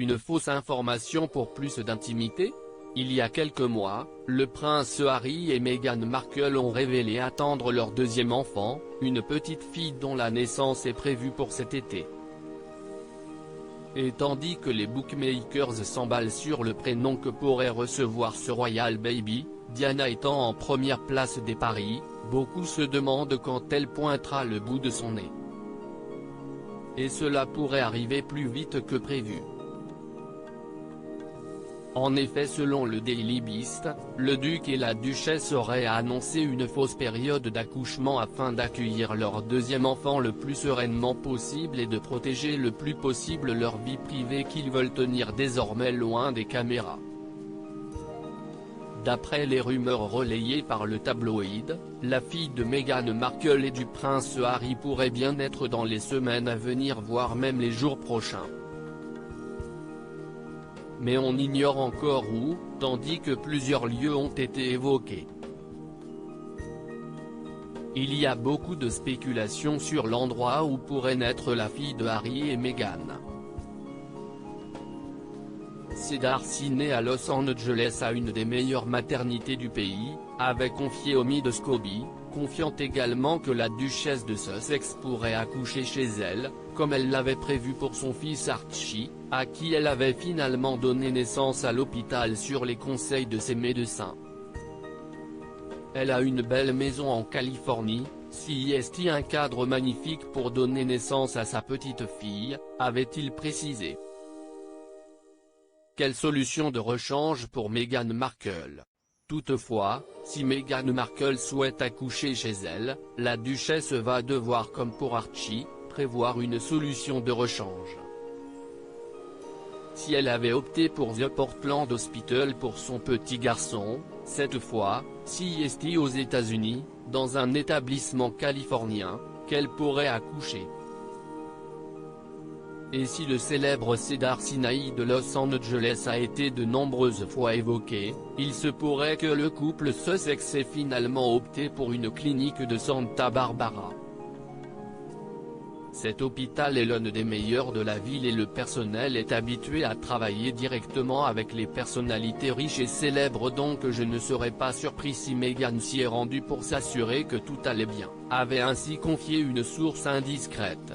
Une fausse information pour plus d'intimité? Il y a quelques mois, le prince Harry et Meghan Markle ont révélé attendre leur deuxième enfant, une petite fille dont la naissance est prévue pour cet été. Et tandis que les bookmakers s'emballent sur le prénom que pourrait recevoir ce royal baby, Diana étant en première place des paris, beaucoup se demandent quand elle pointera le bout de son nez. Et cela pourrait arriver plus vite que prévu. En effet, selon le Daily Beast, le duc et la duchesse auraient annoncé une fausse période d'accouchement afin d'accueillir leur deuxième enfant le plus sereinement possible et de protéger le plus possible leur vie privée qu'ils veulent tenir désormais loin des caméras. D'après les rumeurs relayées par le tabloïd, la fille de Meghan Markle et du prince Harry pourrait bien être dans les semaines à venir, voire même les jours prochains. Mais on ignore encore où, tandis que plusieurs lieux ont été évoqués. Il y a beaucoup de spéculations sur l'endroit où pourrait naître la fille de Harry et Meghan. Cedar Sinai à Los Angeles, à une des meilleures maternités du pays, avait confié au Midoscopy, confiant également que la duchesse de Sussex pourrait accoucher chez elle, comme elle l'avait prévu pour son fils Archie, à qui elle avait finalement donné naissance à l'hôpital sur les conseils de ses médecins. Elle a une belle maison en Californie, CIST, un cadre magnifique pour donner naissance à sa petite fille, avait-il précisé. Quelle solution de rechange pour Meghan Markle? Toutefois, si Meghan Markle souhaite accoucher chez elle, la duchesse va devoir, comme pour Archie, prévoir une solution de rechange. Si elle avait opté pour The Portland Hospital pour son petit garçon, cette fois, CIST aux États-Unis, dans un établissement californien, qu'elle pourrait accoucher. Et si le célèbre Cedar Sinai de Los Angeles a été de nombreuses fois évoqué, il se pourrait que le couple Sussex ait finalement opté pour une clinique de Santa Barbara. Cet hôpital est l'un des meilleurs de la ville et le personnel est habitué à travailler directement avec les personnalités riches et célèbres, donc je ne serais pas surpris si Meghan s'y est rendue pour s'assurer que tout allait bien, avait ainsi confié une source indiscrète.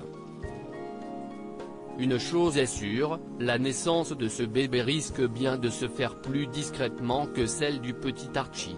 Une chose est sûre, la naissance de ce bébé risque bien de se faire plus discrètement que celle du petit Archie.